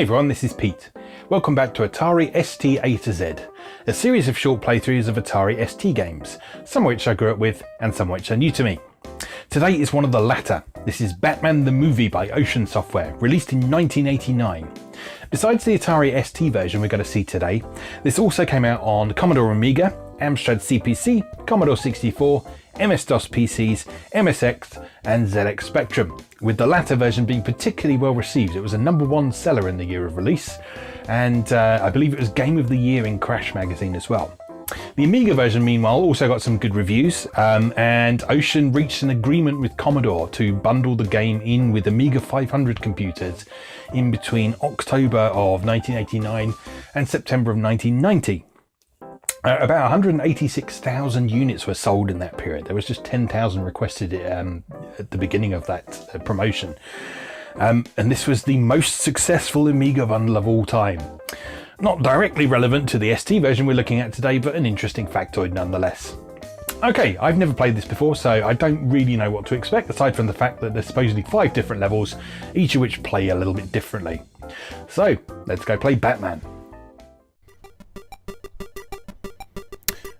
Hey everyone, this is Pete. Welcome back to Atari ST A to Z, a series of short playthroughs of Atari ST games, some of which I grew up with and some of which are new to me. Today is one of the latter. This is Batman the Movie by Ocean Software, released in 1989. Besides the Atari ST version we're going to see today, this also came out on Commodore Amiga, Amstrad CPC, Commodore 64, MS-DOS PCs, MSX and ZX Spectrum, with the latter version being particularly well received. It was a #1 seller in the year of release, and I believe it was Game of the Year in Crash magazine as well. The Amiga version, meanwhile, also got some good reviews, and Ocean reached an agreement with Commodore to bundle the game in with Amiga 500 computers in between October of 1989 and September of 1990. About 186,000 units were sold in that period. There was just 10,000 requested at the beginning of that promotion. And this was the most successful Amiga bundle of all time. Not directly relevant to the ST version we're looking at today, but an interesting factoid nonetheless. Okay, I've never played this before, so I don't really know what to expect, aside from the fact that there's supposedly 5 different levels, each of which play a little bit differently. So, let's go play Batman.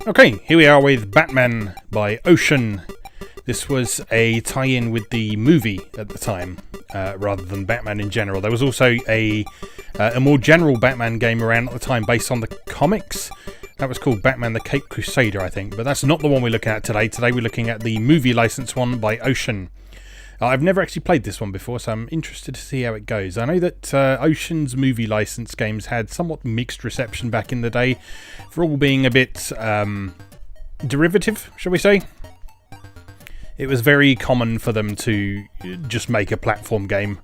Okay, here we are with Batman by Ocean. This was a tie-in with the movie at the time, rather than Batman in general. There was also a more general Batman game around at the time based on the comics. That was called Batman the Caped Crusader, I think, but that's not the one we're looking at today. Today we're looking at the movie license one by Ocean. I've never actually played this one before, so I'm interested to see how it goes. I know that Ocean's movie license games had somewhat mixed reception back in the day, for all being a bit derivative, shall we say. It was very common for them to just make a platform game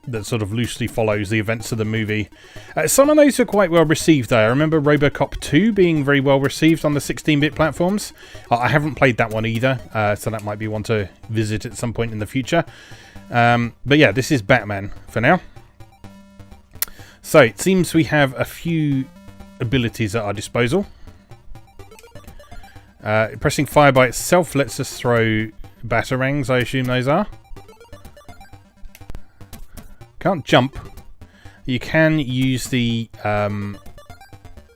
that sort of loosely follows the events of the movie. Some of those are quite well received though. I remember Robocop 2 being very well received on the 16-bit platforms. I haven't played that one either, so that might be one to visit at some point in the future. But yeah, this is Batman for now. So it seems we have a few abilities at our disposal. Pressing fire by itself lets us throw batarangs, I assume those are. Can't jump. You can use the I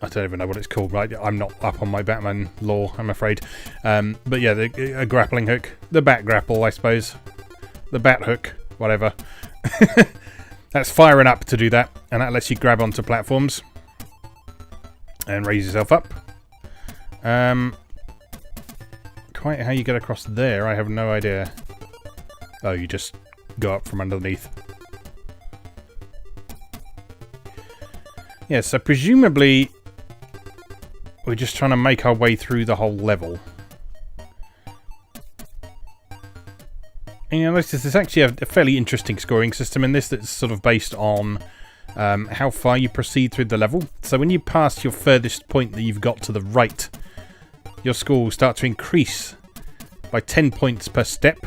don't even know what it's called, right? I'm not up on my Batman lore, I'm afraid. But yeah, a grappling hook. The bat grapple, I suppose. The bat hook, whatever. That's firing up to do that, and that lets you grab onto platforms and raise yourself up. Quite how you get across there, I have no idea. Oh, you just go up from underneath. Yeah, so presumably we're just trying to make our way through the whole level. And you'll notice there's actually a fairly interesting scoring system in this that's sort of based on how far you proceed through the level. So when you pass your furthest point that you've got to the right, your score will start to increase by 10 points per step.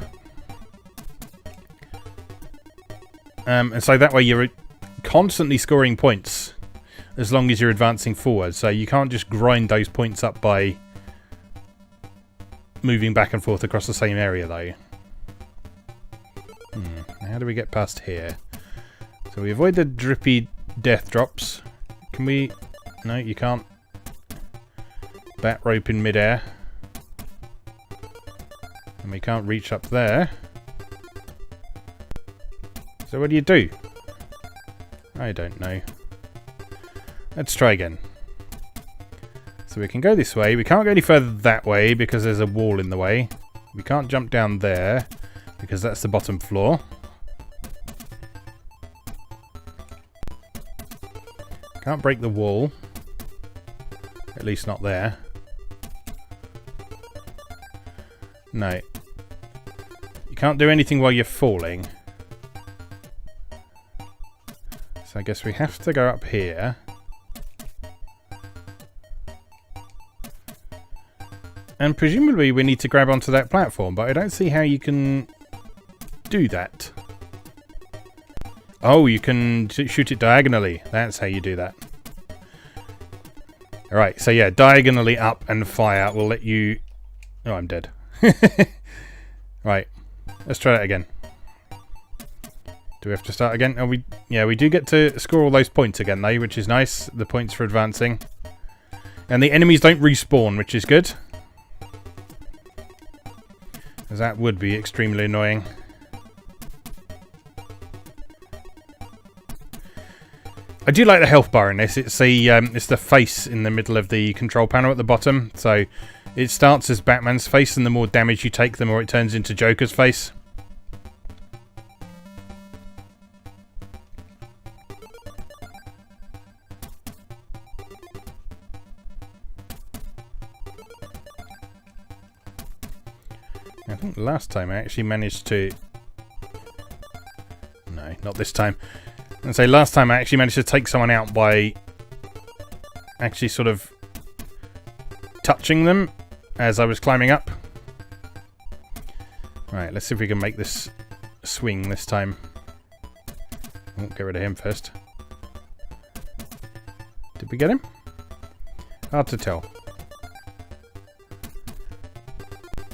And so that way you're constantly scoring points as long as you're advancing forward. So you can't just grind those points up by moving back and forth across the same area though. How do we get past here? So we avoid the drippy death drops. Can we... No, you can't. Bat rope in midair. And we can't reach up there. So what do you do? I don't know. Let's try again. So we can go this way. We can't go any further that way because there's a wall in the way. We can't jump down there because that's the bottom floor. Can't break the wall. At least not there. No. You can't do anything while you're falling. So I guess we have to go up here. And presumably we need to grab onto that platform, but I don't see how you can do that. Oh, you can shoot it diagonally. That's how you do that. Alright, so yeah, diagonally up and fire will let you... Oh, I'm dead. Right, let's try that again. Do we have to start again? Oh, we do get to score all those points again, though, which is nice. The points for advancing. And the enemies don't respawn, which is good. As that would be extremely annoying. I do like the health bar in this. It's the face in the middle of the control panel at the bottom. So it starts as Batman's face, and the more damage you take, the more it turns into Joker's face. I think last time I actually managed to... No, not this time. And so last time I actually managed to take someone out by actually sort of touching them as I was climbing up. Right, let's see if we can make this swing this time. Oh, get rid of him first. Did we get him? Hard to tell.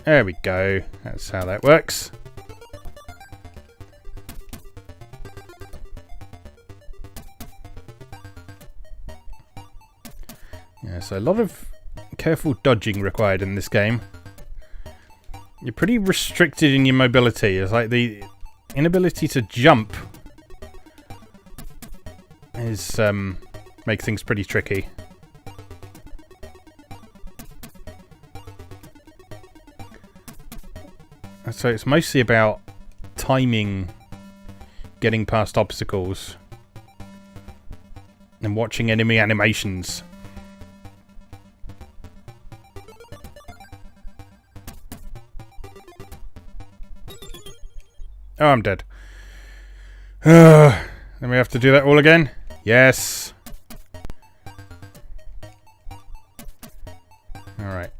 There we go. That's how that works. Yeah, so a lot of careful dodging required in this game. You're pretty restricted in your mobility. It's like the inability to jump is make things pretty tricky. So it's mostly about timing, getting past obstacles, and watching enemy animations. Oh, I'm dead. Then we have to do that all again? Yes. Alright.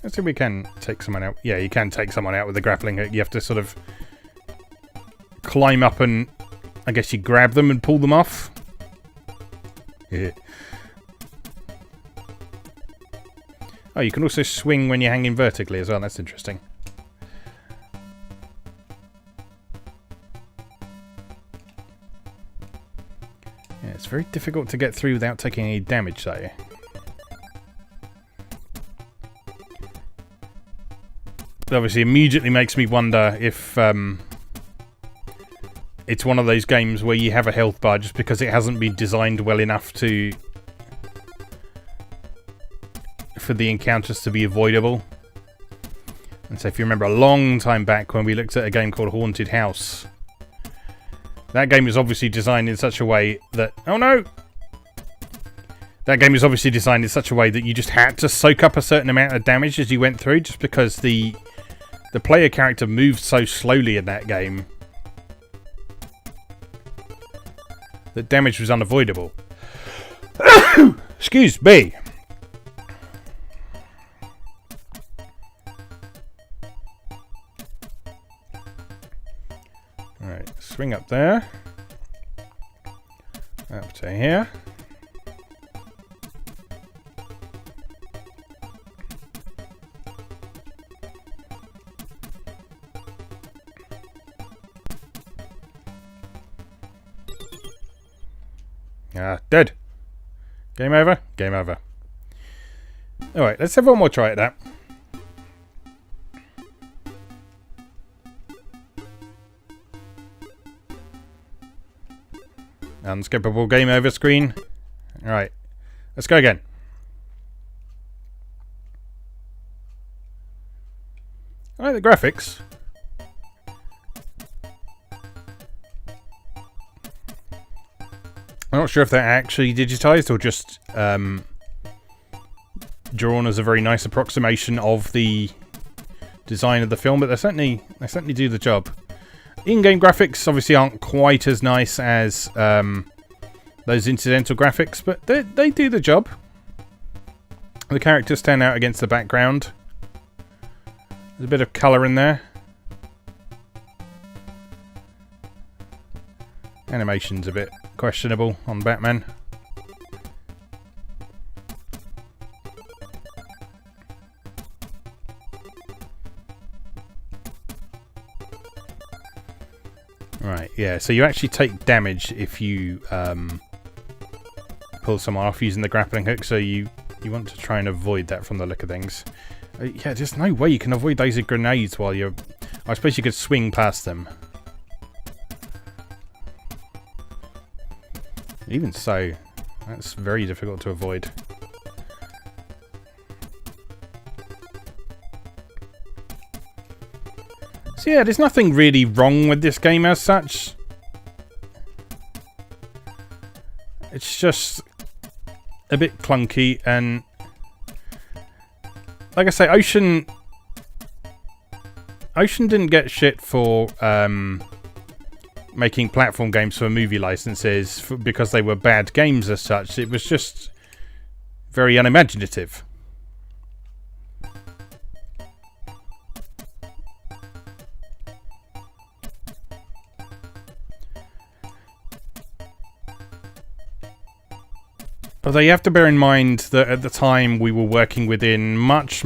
Let's see if we can take someone out. Yeah, you can take someone out with the grappling hook. You have to sort of climb up and I guess you grab them and pull them off. Yeah. Oh, you can also swing when you're hanging vertically as well. That's interesting. Yeah, it's very difficult to get through without taking any damage, though. It obviously immediately makes me wonder if it's one of those games where you have a health bar just because it hasn't been designed well enough for the encounters to be avoidable. And so if you remember a long time back when we looked at a game called Haunted House, that game was obviously designed in such a way that... Oh no! That game is obviously designed in such a way that you just had to soak up a certain amount of damage as you went through, just because the player character moved so slowly in that game that damage was unavoidable. Excuse me. Alright, swing up there. Up to here. Dead. Game over? Game over. Alright, let's have one more try at that. Unskippable game over screen. Alright, let's go again. I like the graphics. I'm not sure if they're actually digitized or just drawn as a very nice approximation of the design of the film, but they certainly do the job. In-game graphics obviously aren't quite as nice as those incidental graphics, but they do the job. The characters stand out against the background. There's a bit of colour in there. Animation's a bit questionable on Batman. Right, yeah, so you actually take damage if you pull someone off using the grappling hook, so you want to try and avoid that from the look of things. Yeah, there's no way you can avoid those grenades while you're... I suppose you could swing past them. Even so, that's very difficult to avoid. So yeah, there's nothing really wrong with this game as such. It's just a bit clunky, and like I say, Ocean didn't get shit for making platform games for movie licenses because they were bad games as such. It was just very unimaginative. Although you have to bear in mind that at the time we were working within much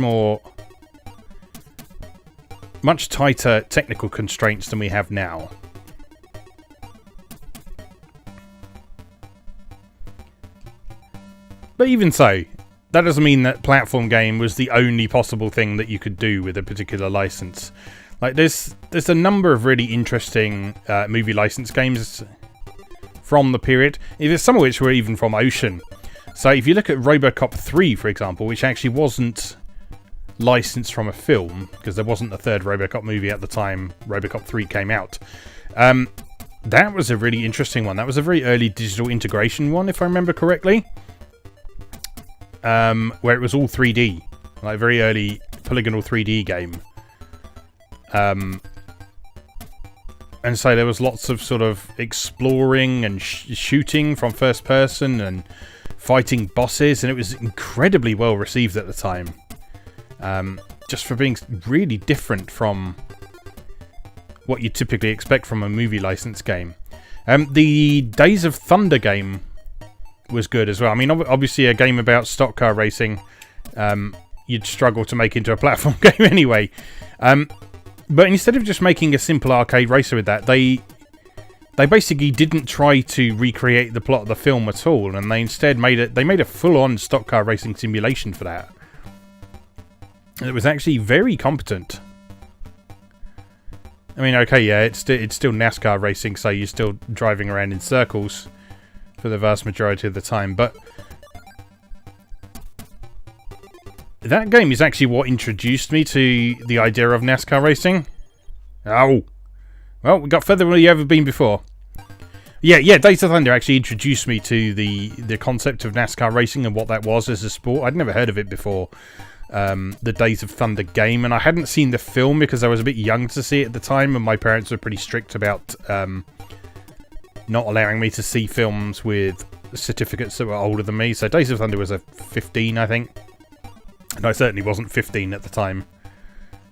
tighter technical constraints than we have now. But even so, that doesn't mean that platform game was the only possible thing that you could do with a particular license. Like there's a number of really interesting movie license games from the period, some of which were even from Ocean. So if you look at RoboCop 3, for example, which actually wasn't licensed from a film, because there wasn't a third RoboCop movie at the time RoboCop 3 came out, that was a really interesting one. That was a very early digital integration one, if I remember correctly, where it was all 3D, like a very early polygonal 3D game. And so there was lots of sort of exploring and shooting from first person and fighting bosses, and it was incredibly well received at the time. Just for being really different from what you typically expect from a movie license game. The Days of Thunder game was good as well. I mean, obviously a game about stock car racing, you'd struggle to make into a platform game anyway. But instead of just making a simple arcade racer with that, they basically didn't try to recreate the plot of the film at all, and they instead made a full-on stock car racing simulation for that. And it was actually very competent. I mean, okay, yeah, it's still NASCAR racing, so you're still driving around in circles for the vast majority of the time, but that game is actually what introduced me to the idea of NASCAR racing. Oh. Well, we got further than we ever been before. Yeah, Days of Thunder actually introduced me to the concept of NASCAR racing and what that was as a sport. I'd never heard of it before, the Days of Thunder game, and I hadn't seen the film because I was a bit young to see it at the time, and my parents were pretty strict about not allowing me to see films with certificates that were older than me. So Days of Thunder was a 15, I think. And I certainly wasn't 15 at the time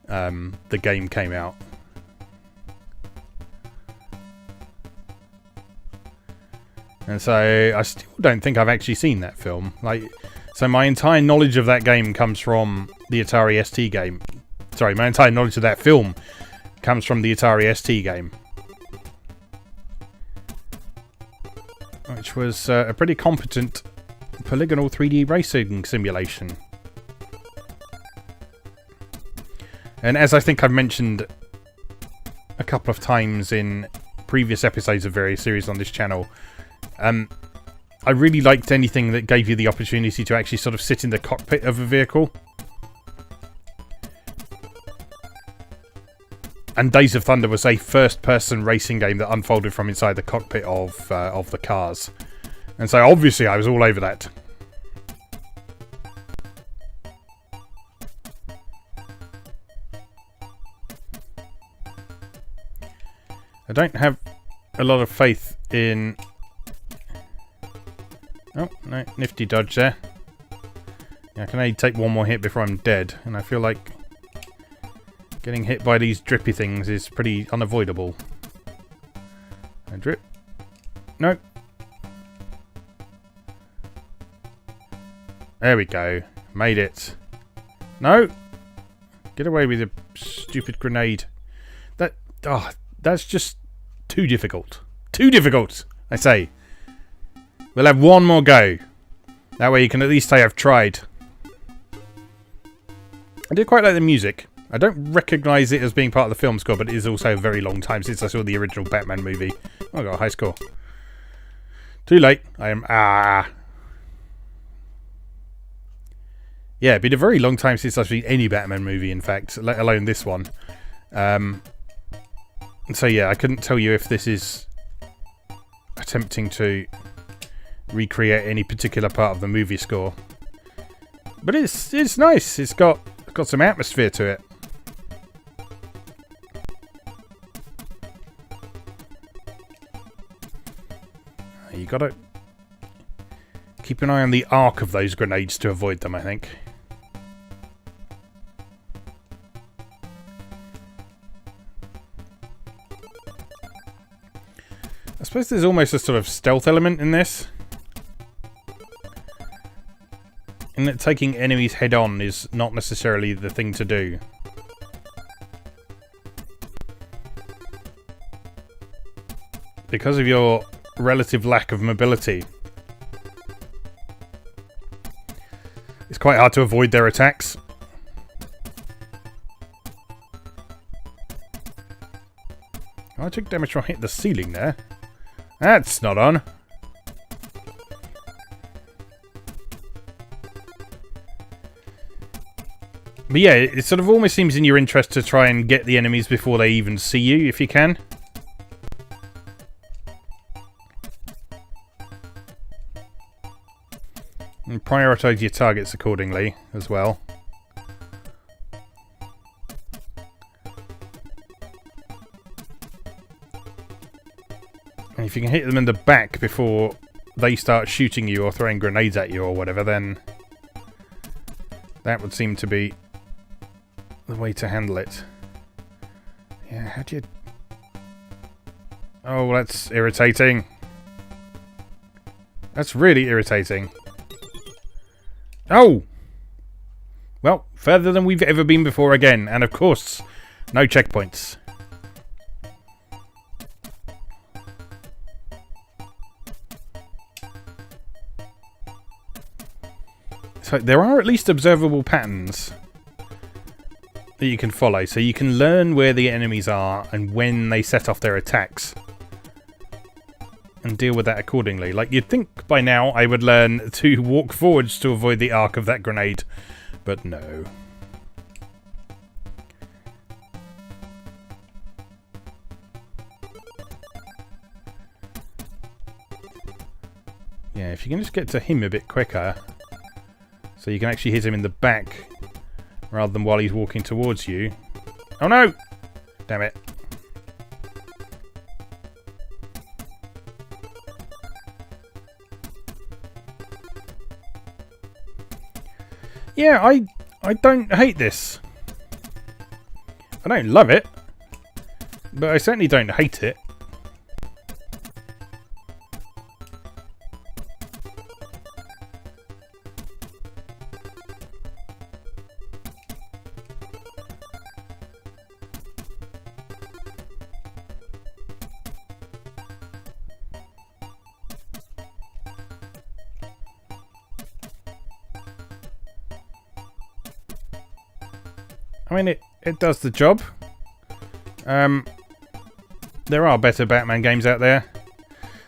the game came out. And so I still don't think I've actually seen that film. So my entire knowledge of that game comes from the Atari ST game. Sorry, my entire knowledge of that film comes from the Atari ST game, which was a pretty competent polygonal 3D racing simulation. And as I think I've mentioned a couple of times in previous episodes of various series on this channel, I really liked anything that gave you the opportunity to actually sort of sit in the cockpit of a vehicle. And Days of Thunder was a first-person racing game that unfolded from inside the cockpit of the cars. And so obviously I was all over that. I don't have a lot of faith in... Oh, no, nifty dodge there. Yeah, I can only take one more hit before I'm dead, and I feel like getting hit by these drippy things is pretty unavoidable. I drip. Nope. There we go. Made it. No! Get away with your stupid grenade. That's just too difficult. Too difficult, I say. We'll have one more go. That way you can at least say I've tried. I did quite like the music. I don't recognise it as being part of the film score, but it is also a very long time since I saw the original Batman movie. Oh, I got a high score. Too late. I am... Yeah, it'd been a very long time since I've seen any Batman movie, in fact, let alone this one. So yeah, I couldn't tell you if this is attempting to recreate any particular part of the movie score. But it's nice. It's got some atmosphere to it. You gotta keep an eye on the arc of those grenades to avoid them, I think. I suppose there's almost a sort of stealth element in this. In that taking enemies head on is not necessarily the thing to do. Because of your relative lack of mobility, it's quite hard to avoid their attacks. Oh, I took damage from hitting the ceiling there. That's not on. But yeah, it sort of almost seems in your interest to try and get the enemies before they even see you, if you can. And prioritise your targets accordingly, as well. And if you can hit them in the back before they start shooting you or throwing grenades at you or whatever, then that would seem to be the way to handle it. Yeah, how do you... Oh, that's irritating. That's really irritating. Oh! Well, further than we've ever been before again. And of course, no checkpoints. So there are at least observable patterns that you can follow. So you can learn where the enemies are and when they set off their attacks. And deal with that accordingly. Like, you'd think by now I would learn to walk forwards to avoid the arc of that grenade. But no. Yeah, if you can just get to him a bit quicker, so you can actually hit him in the back rather than while he's walking towards you. Oh no! Damn it. Yeah, I don't hate this. I don't love it, but I certainly don't hate it. I mean, it does the job. There are better Batman games out there.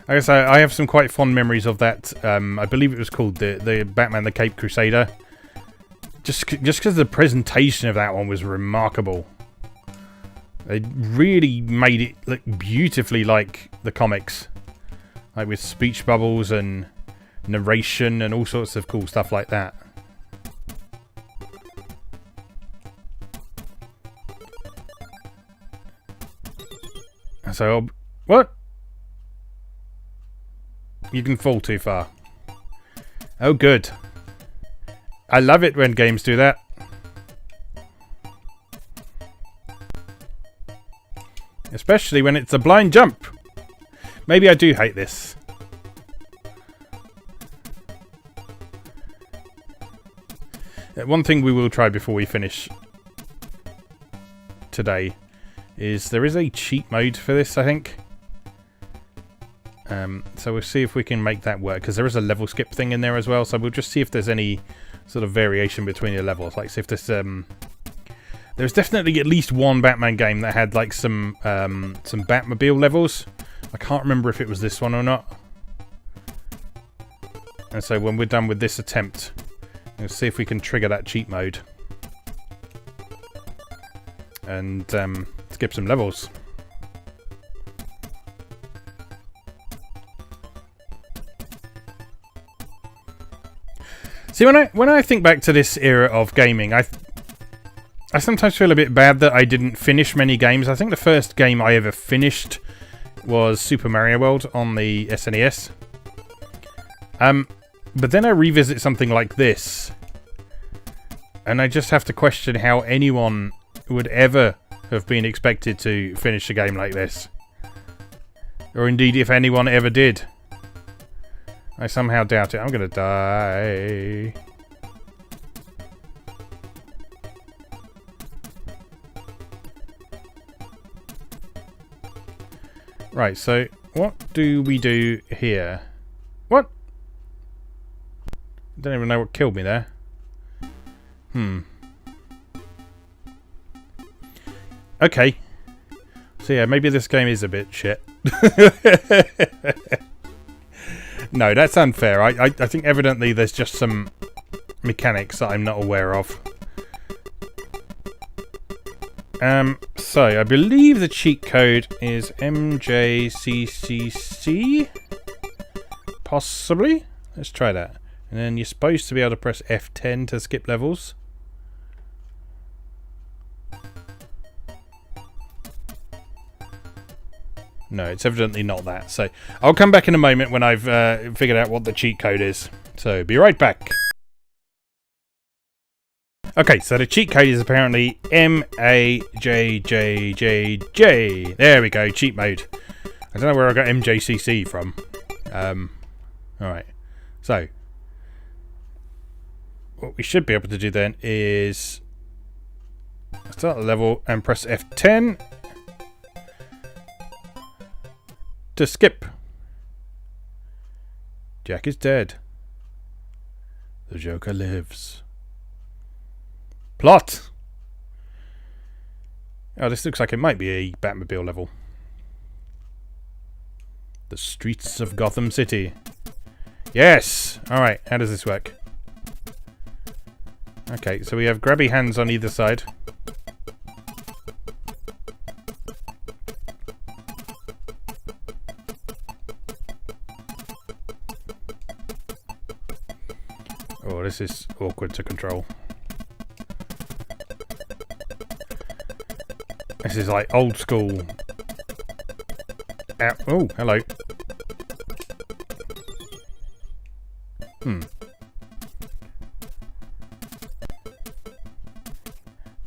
I guess I have some quite fond memories of that. I believe it was called the Batman the Caped Crusader. Just because the presentation of that one was remarkable. They really made it look beautifully like the comics. Like with speech bubbles and narration and all sorts of cool stuff like that. So, what? You can fall too far. Oh, good. I love it when games do that. Especially when it's a blind jump. Maybe I do hate this. One thing we will try before we finish today is there is a cheat mode for this, I think. So we'll see if we can make that work, because there is a level skip thing in there as well. So we'll just see if there's any sort of variation between the levels. Like, see if there's there's definitely at least one Batman game that had like some Batmobile levels. I can't remember if it was this one or not. And so when we're done with this attempt, we'll see if we can trigger that cheat mode and skip some levels. See, when I think back to this era of gaming, I sometimes feel a bit bad that I didn't finish many games. I think the first game I ever finished was Super Mario World on the SNES. But then I revisit something like this, and I just have to question how anyone would ever have been expected to finish a game like this. Or indeed if anyone ever did. I somehow doubt it. I'm gonna die. Right, so what do we do here? What? I don't even know what killed me there. Okay. So yeah, maybe this game is a bit shit. No, that's unfair. I think evidently there's just some mechanics that I'm not aware of. So I believe the cheat code is MJCCC. Possibly. Let's try that. And then you're supposed to be able to press F10 to skip levels. No, it's evidently not that. So I'll come back in a moment when I've figured out what the cheat code is. So be right back. Okay, so the cheat code is apparently MAJJJJ. There we go, cheat mode. I don't know where I got MJCC from. Alright. So what we should be able to do then is start the level and press F10 to skip. Jack is dead. The Joker lives. Plot! Oh, this looks like it might be a Batmobile level. The streets of Gotham City. Yes! Alright, how does this work? Okay, so we have grabby hands on either side. Oh, this is awkward to control. This is like old school. Oh, hello.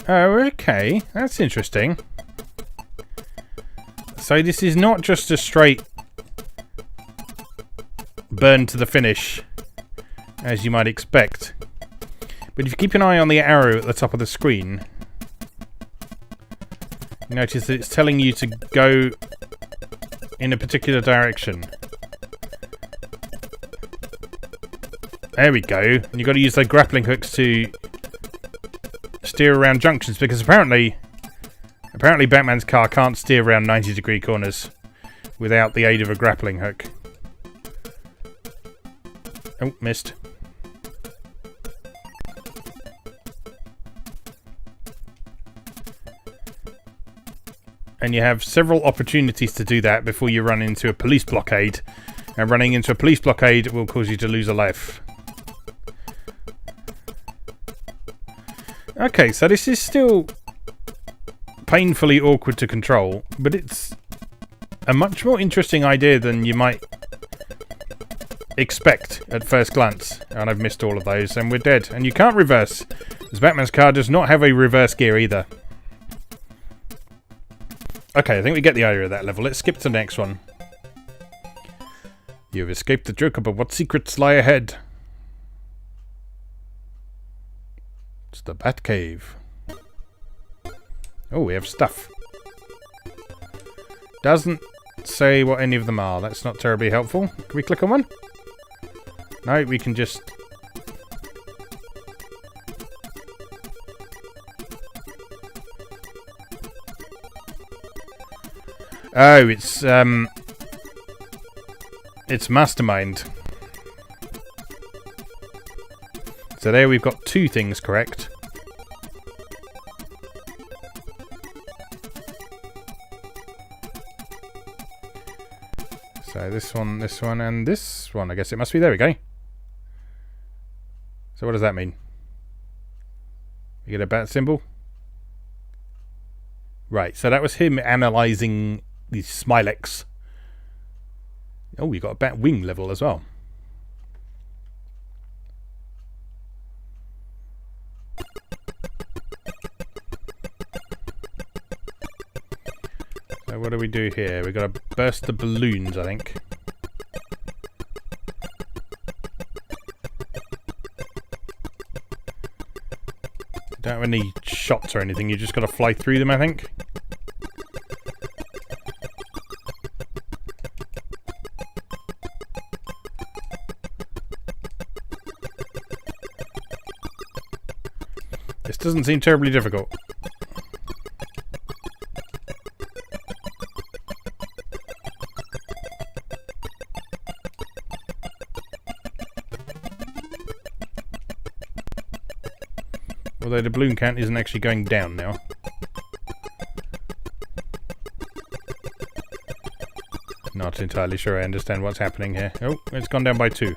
Oh, okay. That's interesting. So this is not just a straight burn to the finish, as you might expect. But if you keep an eye on the arrow at the top of the screen, you notice that it's telling you to go in a particular direction. There we go. And you've got to use the grappling hooks to steer around junctions, because apparently Batman's car can't steer around 90-degree corners without the aid of a grappling hook. Oh, missed. And you have several opportunities to do that before you run into a police blockade. And running into a police blockade will cause you to lose a life. Okay, so this is still painfully awkward to control, but it's a much more interesting idea than you might expect at first glance. And I've missed all of those, and we're dead. And you can't reverse, because Batman's car does not have a reverse gear either. Okay, I think we get the idea of that level. Let's skip to the next one. You've escaped the Joker, but what secrets lie ahead? It's the Batcave. Oh, we have stuff. Doesn't doesn't say what any of them are. That's not terribly helpful. Can we click on one? No, we can just... Oh, it's Mastermind. So there we've got 2 things correct. So this one, and this one. I guess it must be. There we go. So what does that mean? You get a bat symbol? Right, so that was him analysing the Smilex. Oh, you got a bat wing level as well. So what do we do here? We've got to burst the balloons, I think. Don't have any shots or anything, you just got to fly through them, I think. This doesn't seem terribly difficult. Although the balloon count isn't actually going down now. Not entirely sure I understand what's happening here. Oh, it's gone down by 2.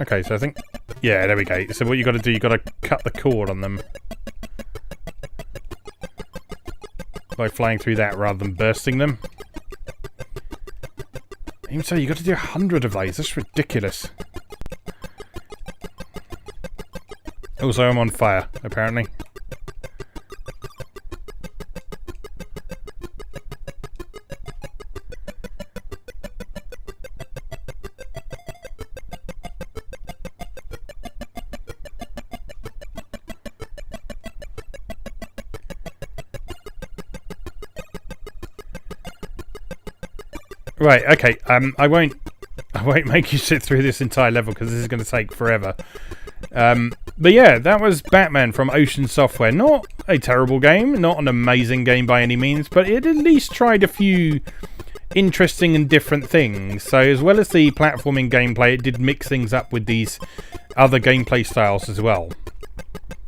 Okay, so I think... Yeah, there we go. So what you got to do, you got to cut the cord on them by flying through that rather than bursting them. Even so, you got to do 100 of those. That's ridiculous. Also, I'm on fire, apparently. Right, okay, I won't make you sit through this entire level because this is going to take forever. But yeah, that was Batman from Ocean Software. Not a terrible game, not an amazing game by any means, but it at least tried a few interesting and different things. So as well as the platforming gameplay, it did mix things up with these other gameplay styles as well.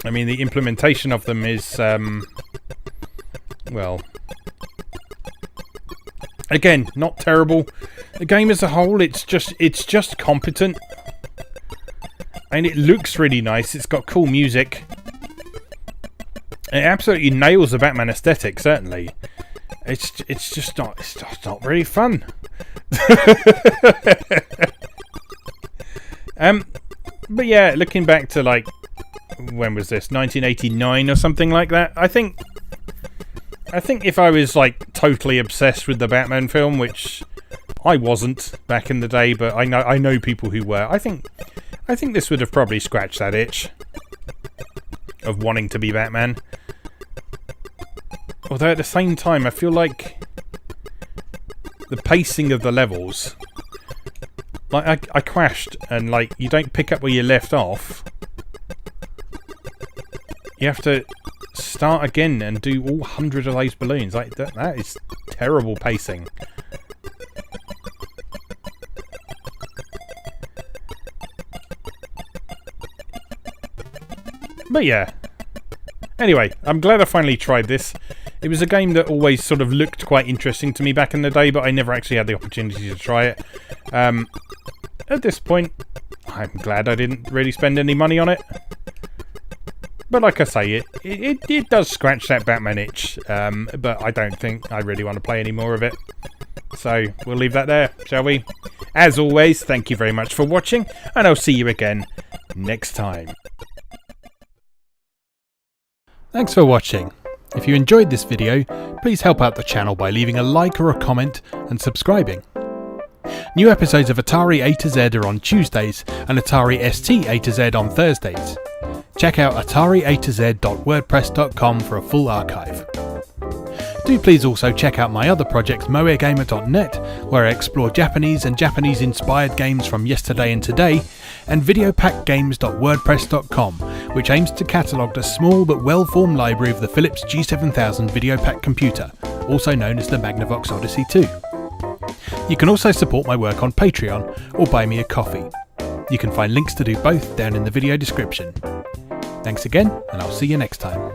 I mean, the implementation of them is, well... Again, not terrible. The game as a whole, it's just competent. And it looks really nice. It's got cool music. It absolutely nails the Batman aesthetic, certainly. It's just not really fun. But yeah, looking back to like, when was this? 1989 or something like that. I think if I was like totally obsessed with the Batman film, which I wasn't back in the day, but I know people who were, I think this would have probably scratched that itch of wanting to be Batman. Although at the same time, I feel like the pacing of the levels, like I crashed, and like you don't pick up where you left off. You have to start again and do all 100 of those balloons. Like that is terrible pacing. But yeah. Anyway, I'm glad I finally tried this. It was a game that always sort of looked quite interesting to me back in the day, but I never actually had the opportunity to try it. At this point, I'm glad I didn't really spend any money on it. But like I say, it does scratch that Batman itch, but I don't think I really want to play any more of it. So we'll leave that there, shall we? As always, thank you very much for watching, and I'll see you again next time. Thanks for watching. If you enjoyed this video, please help out the channel by leaving a like or a comment and subscribing. New episodes of Atari A to Z are on Tuesdays and Atari ST A to Z on Thursdays. Check out atariatoz.wordpress.com for a full archive. Do please also check out my other projects moegamer.net, where I explore Japanese and Japanese-inspired games from yesterday and today, and videopackgames.wordpress.com, which aims to catalogue a small but well-formed library of the Philips G7000 Videopack computer, also known as the Magnavox Odyssey 2. You can also support my work on Patreon or buy me a coffee. You can find links to do both down in the video description. Thanks again, and I'll see you next time.